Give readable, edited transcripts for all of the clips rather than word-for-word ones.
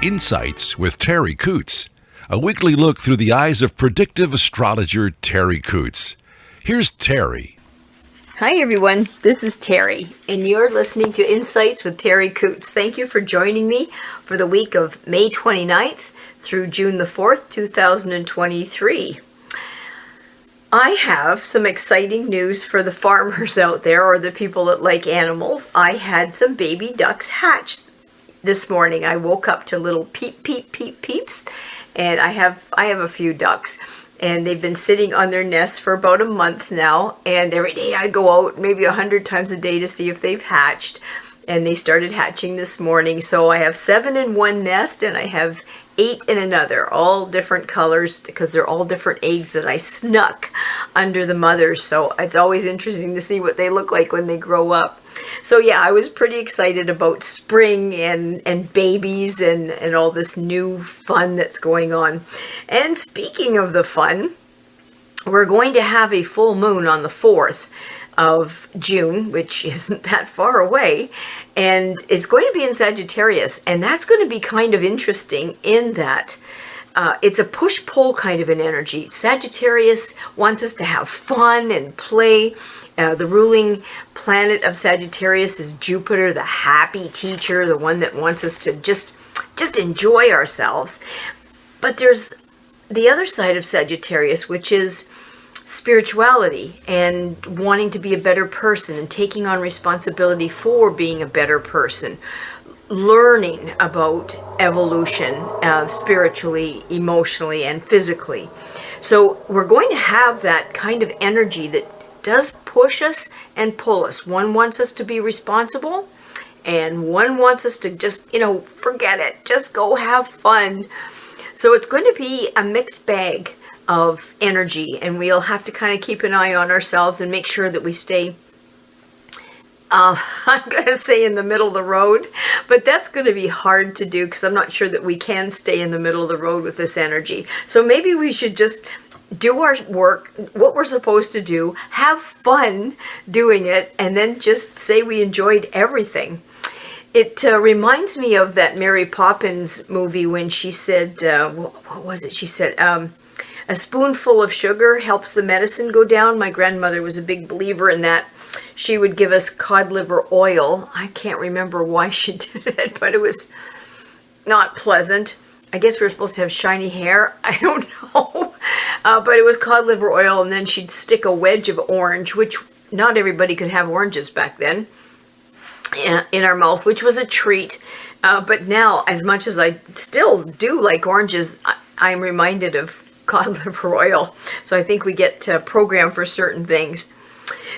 Insights with Terri Coots, a weekly look through the eyes of predictive astrologer Terri Coots. Here's Terri. Hi everyone, this is Terri, and you're listening to Insights with Terri Coots. Thank you for joining me for the week of May 29th through June the 4th, 2023. I have some exciting news for the farmers out there, or the people that like animals. I had some baby ducks hatch this morning. I woke up to little peep, peep, peep, peeps, and I have a few ducks, and they've been sitting on their nests for about a month now, and every day I go out maybe 100 times a day to see if they've hatched, and they started hatching this morning. So I have 7 in one nest, and I have 8 in another, all different colors, because they're all different eggs that I snuck under the mothers. So it's always interesting to see what they look like when they grow up. So yeah, I was pretty excited about spring and babies and all this new fun that's going on. And speaking of the fun, we're going to have a full moon on the 4th of June, which isn't that far away, and it's going to be in Sagittarius, and that's going to be kind of interesting in that it's a push-pull kind of an energy. Sagittarius wants us to have fun and play. The ruling planet of Sagittarius is Jupiter, the happy teacher, the one that wants us to just enjoy ourselves. But there's the other side of Sagittarius, which is spirituality and wanting to be a better person and taking on responsibility for being a better person, learning about evolution spiritually, emotionally, and physically. So we're going to have that kind of energy that does push us and pull us. One wants us to be responsible, and one wants us to just, forget it, just go have fun. So it's going to be a mixed bag of energy, and we'll have to kind of keep an eye on ourselves and make sure that we stay, I'm going to say in the middle of the road, but that's going to be hard to do because I'm not sure that we can stay in the middle of the road with this energy. So maybe we should just do our work, what we're supposed to do, have fun doing it, and then just say we enjoyed everything. It reminds me of that Mary Poppins movie when she said, what was it? She said, a spoonful of sugar helps the medicine go down. My grandmother was a big believer in that. She would give us cod liver oil. I can't remember why she did it, but it was not pleasant. I guess we were supposed to have shiny hair. I don't know. But it was cod liver oil, and then she'd stick a wedge of orange, which not everybody could have oranges back then, in our mouth, which was a treat. But now, as much as I still do like oranges, I'm reminded of cod liver oil. So I think we get programmed for certain things.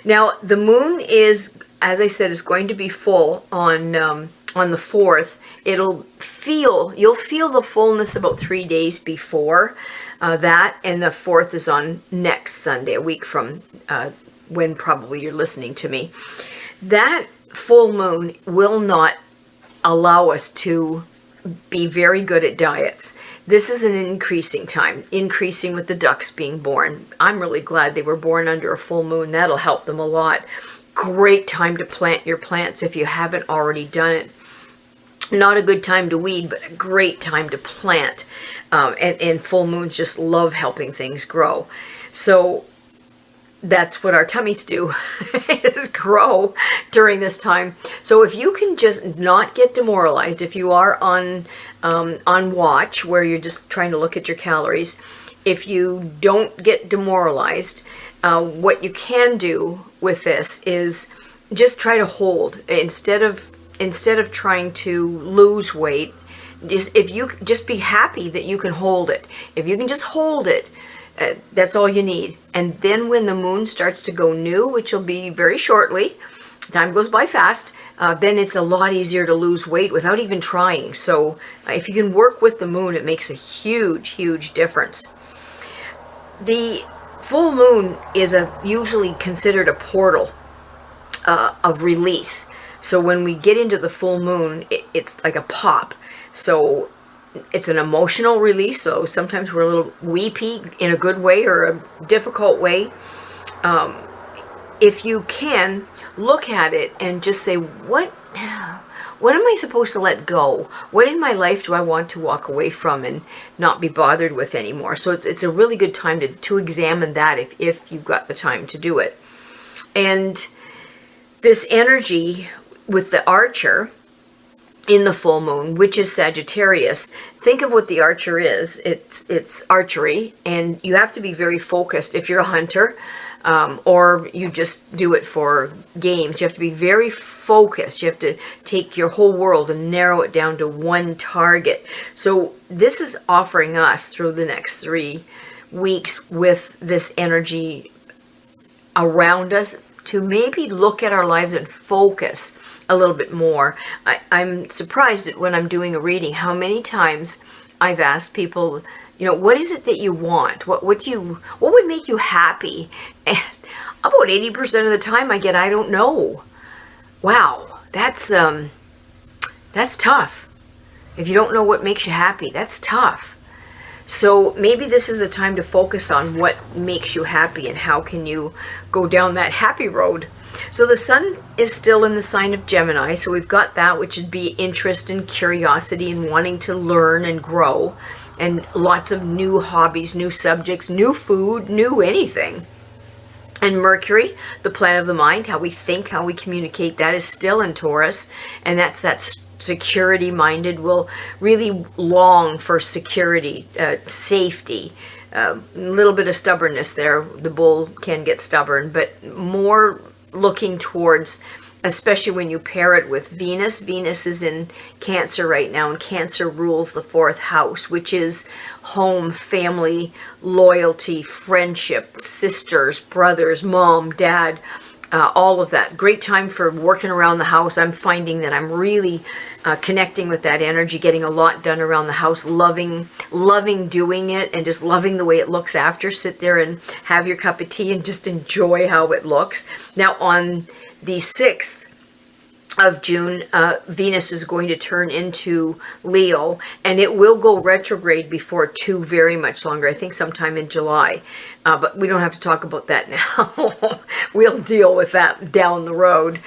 Now, the moon is, as I said, is going to be full on the 4th. You'll feel the fullness about 3 days before that, and the 4th is on next Sunday, a week from when probably you're listening to me. That full moon will not allow us to be very good at diets. This is an increasing time, increasing with the ducks being born. I'm really glad they were born under a full moon. That'll help them a lot. Great time to plant your plants if you haven't already done it. Not a good time to weed, but a great time to plant. And full moons just love helping things grow. So that's what our tummies do, is grow during this time. So if you can just not get demoralized, if you are on watch where you're just trying to look at your calories, if you don't get demoralized, what you can do with this is just try to hold instead of trying to lose weight. If you just be happy that you can hold it. If you can just hold it, that's all you need. And then when the moon starts to go new, which will be very shortly, time goes by fast, then it's a lot easier to lose weight without even trying. So if you can work with the moon, it makes a huge, huge difference. The full moon is usually considered a portal of release. So when we get into the full moon, it's like a pop. So it's an emotional release, so sometimes we're a little weepy in a good way or a difficult way. If you can, look at it and just say, what what am I supposed to let go? What in my life do I want to walk away from and not be bothered with anymore? So it's a really good time to examine that if you've got the time to do it. And this energy with the Archer in the full moon, which is Sagittarius, think of what the Archer is. It's archery, and you have to be very focused if you're a hunter, or you just do it for games. You have to be very focused. You have to take your whole world and narrow it down to one target. So this is offering us through the next 3 weeks with this energy around us to maybe look at our lives and focus a little bit more. I'm surprised that when I'm doing a reading, how many times I've asked people, what is it that you want? What would make you happy? And about 80% of the time I get, I don't know. Wow, that's tough. If you don't know what makes you happy, that's tough. So maybe this is the time to focus on what makes you happy and how can you go down that happy road. So the sun is still in the sign of Gemini, so we've got that, which would be interest and curiosity and wanting to learn and grow, and lots of new hobbies, new subjects, new food, new anything. And Mercury, the planet of the mind, how we think, how we communicate, that is still in Taurus, and that's that security minded, will really long for security, safety, a little bit of stubbornness there. The bull can get stubborn, but more looking towards, especially when you pair it with Venus. Venus is in Cancer right now, and Cancer rules the 4th house, which is home, family, loyalty, friendship, sisters, brothers, mom, dad, all of that. Great time for working around the house. I'm finding that I'm really connecting with that energy, getting a lot done around the house, loving doing it, and just loving the way it looks after. Sit there and have your cup of tea and just enjoy how it looks. Now on the 6th of June, Venus is going to turn into Leo, and it will go retrograde before too very much longer. I think sometime in July, but we don't have to talk about that now. We'll deal with that down the road.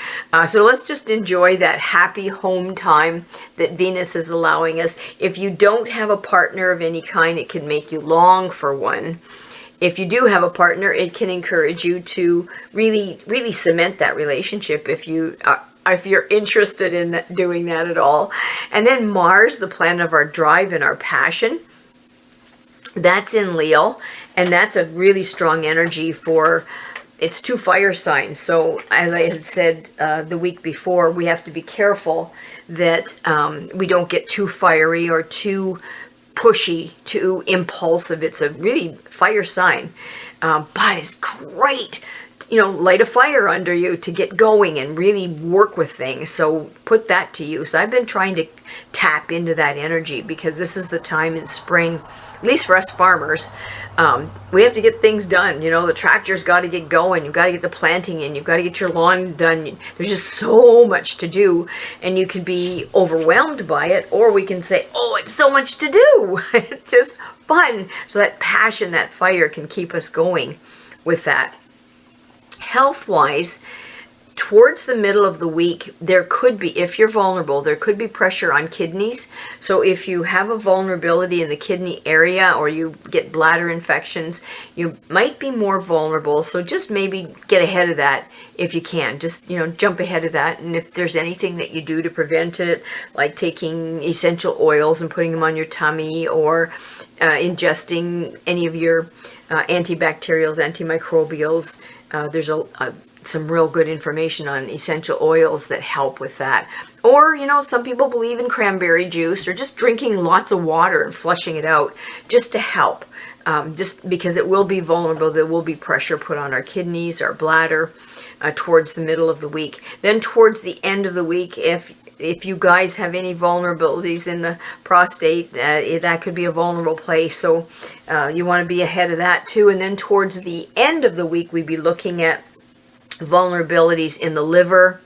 So let's just enjoy that happy home time that Venus is allowing us. If you don't have a partner of any kind, it can make you long for one. If you do have a partner, it can encourage you to really cement that relationship if you're interested in doing that at all. And then Mars, the planet of our drive and our passion, that's in Leo, and that's a really strong energy for, it's 2 fire signs. So as I had said the week before, we have to be careful that we don't get too fiery or too pushy, too impulsive. It's a really fire sign, but it's great, light a fire under you to get going and really work with things. So put that to use. I've been trying to tap into that energy because this is the time in spring, at least for us farmers, we have to get things done. The tractor's got to get going. You've got to get the planting in. You've got to get your lawn done. There's just so much to do, and you can be overwhelmed by it, or we can say, oh, it's so much to do. It's just fun. So that passion, that fire can keep us going with that. Health-wise, towards the middle of the week, there could be, if you're vulnerable, there could be pressure on kidneys. So if you have a vulnerability in the kidney area or you get bladder infections, you might be more vulnerable. So just maybe get ahead of that if you can. Just, jump ahead of that. And if there's anything that you do to prevent it, like taking essential oils and putting them on your tummy, or ingesting any of your antibacterials, antimicrobials, there's some real good information on essential oils that help with that. Or, some people believe in cranberry juice, or just drinking lots of water and flushing it out just to help. Just because it will be vulnerable, there will be pressure put on our kidneys, our bladder, towards the middle of the week. Then towards the end of the week, if you guys have any vulnerabilities in the prostate, that could be a vulnerable place. So you want to be ahead of that too. And then towards the end of the week, we'd be looking at vulnerabilities in the liver,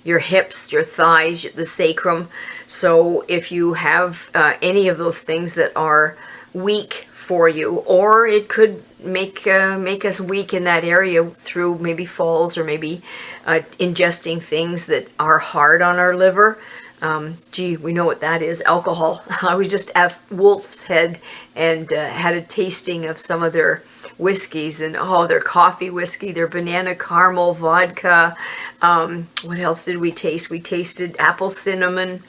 your hips, your thighs, the sacrum. So if you have any of those things that are weak for you, or it could make us weak in that area through maybe falls, or maybe ingesting things that are hard on our liver, We know what that is, alcohol. I was just at Wolf's Head and had a tasting of some of their whiskeys, and their coffee whiskey, their banana caramel vodka. What else did we taste? We tasted apple cinnamon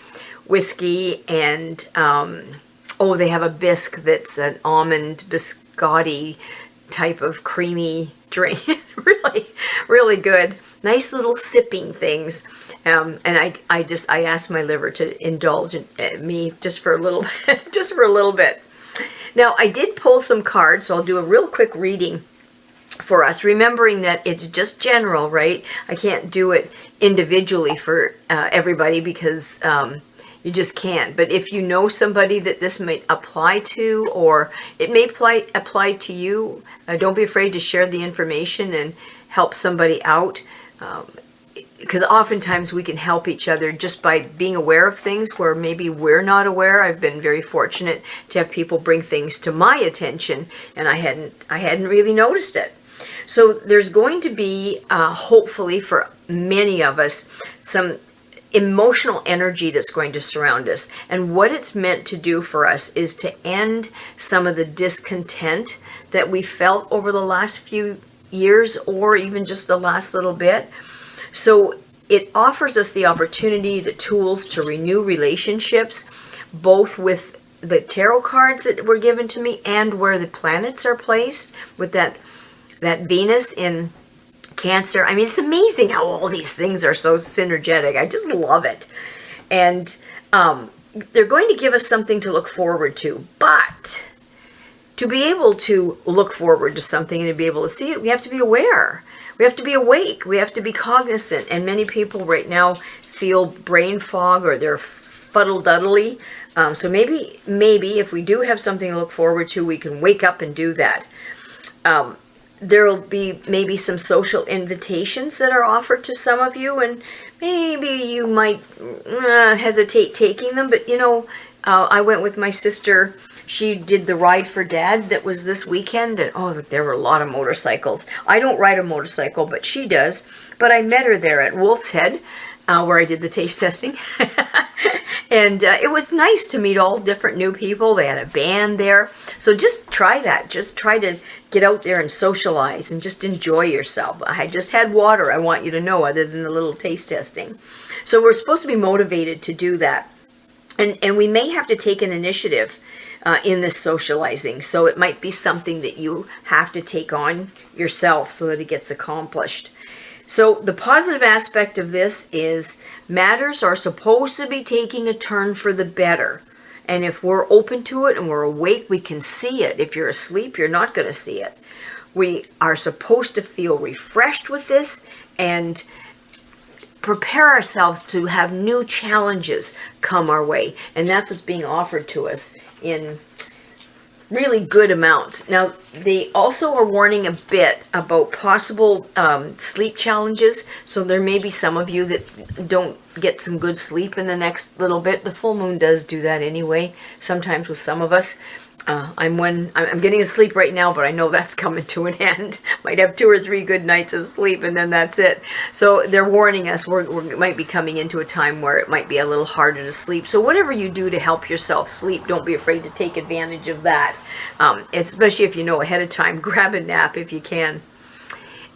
whiskey, and they have a bisque that's an almond biscotti type of creamy drink. Really, really good. Nice little sipping things. And I asked my liver to indulge me just for a little bit. Now, I did pull some cards, so I'll do a real quick reading for us, remembering that it's just general, right? I can't do it individually for everybody because you just can't. But if you know somebody that this might apply to, or it may apply to you, don't be afraid to share the information and help somebody out. Because oftentimes we can help each other just by being aware of things where maybe we're not aware. I've been very fortunate to have people bring things to my attention, and I hadn't really noticed it. So there's going to be, hopefully for many of us, some emotional energy that's going to surround us. And what it's meant to do for us is to end some of the discontent that we felt over the last few years, or even just the last little bit. So it offers us the opportunity, the tools to renew relationships, both with the tarot cards that were given to me and where the planets are placed, with that Venus in Cancer. I mean, it's amazing how all these things are so synergetic. I just love it. And they're going to give us something to look forward to. But to be able to look forward to something and to be able to see it, we have to be aware. We have to be awake. We have to be cognizant. And many people right now feel brain fog, or they're fuddle-duddly. So maybe if we do have something to look forward to, we can wake up and do that. There will be maybe some social invitations that are offered to some of you, and maybe you might hesitate taking them. But I went with my sister. She did the Ride for Dad that was this weekend, and there were a lot of motorcycles. I don't ride a motorcycle, but she does. But I met her there at Wolf's Head, where I did the taste testing. And it was nice to meet all different new people. They had a band there. So just try that. Just try to get out there and socialize and just enjoy yourself. I just had water, I want you to know, other than the little taste testing. So we're supposed to be motivated to do that. And we may have to take an initiative in this socializing. So it might be something that you have to take on yourself so that it gets accomplished. So the positive aspect of this is matters are supposed to be taking a turn for the better. And if we're open to it and we're awake, we can see it. If you're asleep, you're not going to see it. We are supposed to feel refreshed with this and prepare ourselves to have new challenges come our way. And that's what's being offered to us in really good amounts. Now, they also are warning a bit about possible sleep challenges. So there may be some of you that don't get some good sleep in the next little bit. The full moon does do that anyway, sometimes with some of us. I'm getting asleep right now, but I know that's coming to an end. Might have 2 or 3 good nights of sleep, and then that's it. So they're warning us we might be coming into a time where it might be a little harder to sleep. So whatever you do to help yourself sleep, don't be afraid to take advantage of that. Especially if you know ahead of time, grab a nap if you can.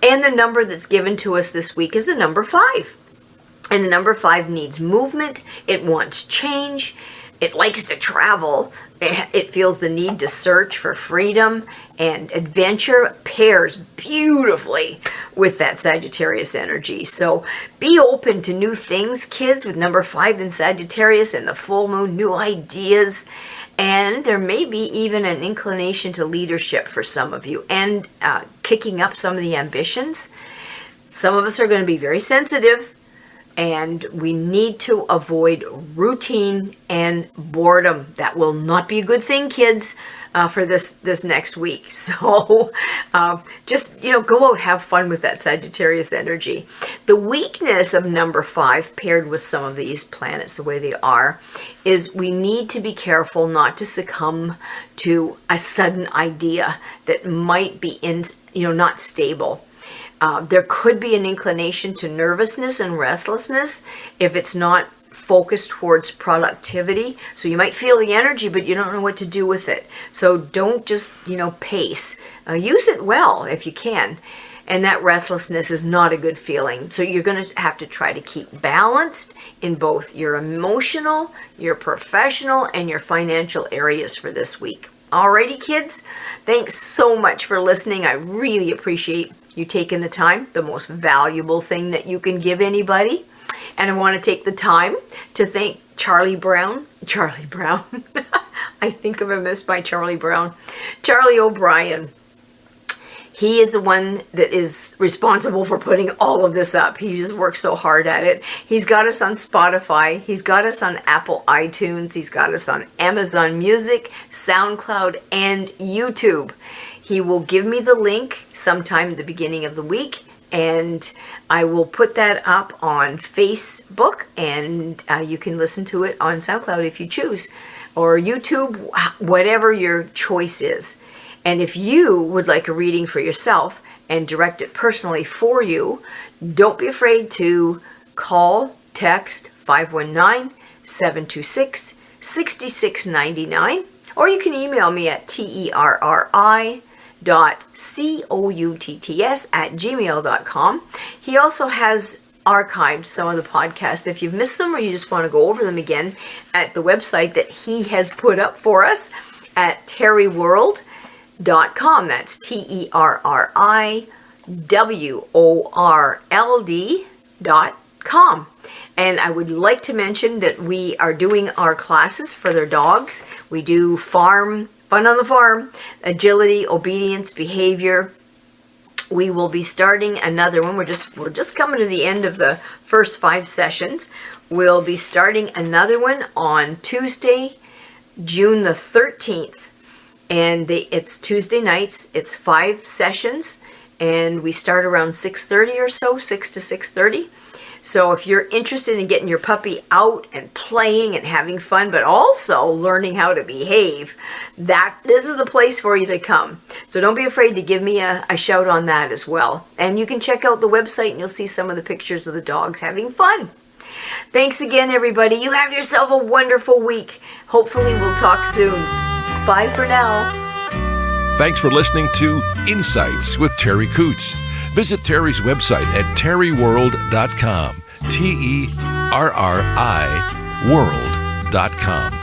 And the number that's given to us this week is the number 5. And the number 5 needs movement. It wants change. It likes to travel. It feels the need to search for freedom, and adventure pairs beautifully with that Sagittarius energy. So be open to new things, kids, with number 5 in Sagittarius and the full moon, new ideas. And there may be even an inclination to leadership for some of you, and kicking up some of the ambitions. Some of us are going to be very sensitive, and we need to avoid routine and boredom. That will not be a good thing, kids, for this next week. So just, go out, have fun with that Sagittarius energy. The weakness of number 5, paired with some of these planets the way they are, is we need to be careful not to succumb to a sudden idea that might be not stable. There could be an inclination to nervousness and restlessness if it's not focused towards productivity. So you might feel the energy, but you don't know what to do with it. So don't just, pace. Use it well if you can. And that restlessness is not a good feeling. So you're going to have to try to keep balanced in both your emotional, your professional, and your financial areas for this week. Alrighty, kids, thanks so much for listening. I really appreciate you taking the time, the most valuable thing that you can give anybody. And I want to take the time to thank Charlie Brown. I think of him as my Charlie Brown. Charlie O'Brien. He is the one that is responsible for putting all of this up. He just works so hard at it. He's got us on Spotify. He's got us on Apple iTunes. He's got us on Amazon Music, SoundCloud, and YouTube. He will give me the link sometime at the beginning of the week, and I will put that up on Facebook, and you can listen to it on SoundCloud if you choose, or YouTube, whatever your choice is. And if you would like a reading for yourself and direct it personally for you, don't be afraid to call, text 519-726-6699, or you can email me at terri.coutts@gmail.com. He also has archived some of the podcasts if you've missed them or you just want to go over them again at the website that he has put up for us at terriworld.com. That's TerriWorld.com. And I would like to mention that we are doing our classes for their dogs. We do fun on the farm, agility, obedience, behavior. We will be starting another one. We're just coming to the end of the first 5 sessions. We'll be starting another one on Tuesday, June the 13th. And it's Tuesday nights. It's 5 sessions, and we start around 6:30 or so, 6 to 6:30. So if you're interested in getting your puppy out and playing and having fun, but also learning how to behave, this is the place for you to come. So don't be afraid to give me a shout on that as well. And you can check out the website, and you'll see some of the pictures of the dogs having fun. Thanks again, everybody. You have yourself a wonderful week. Hopefully we'll talk soon. Bye for now. Thanks for listening to Insights with Terri Coots. Visit Terri's website at terriworld.com. TERRI world.com.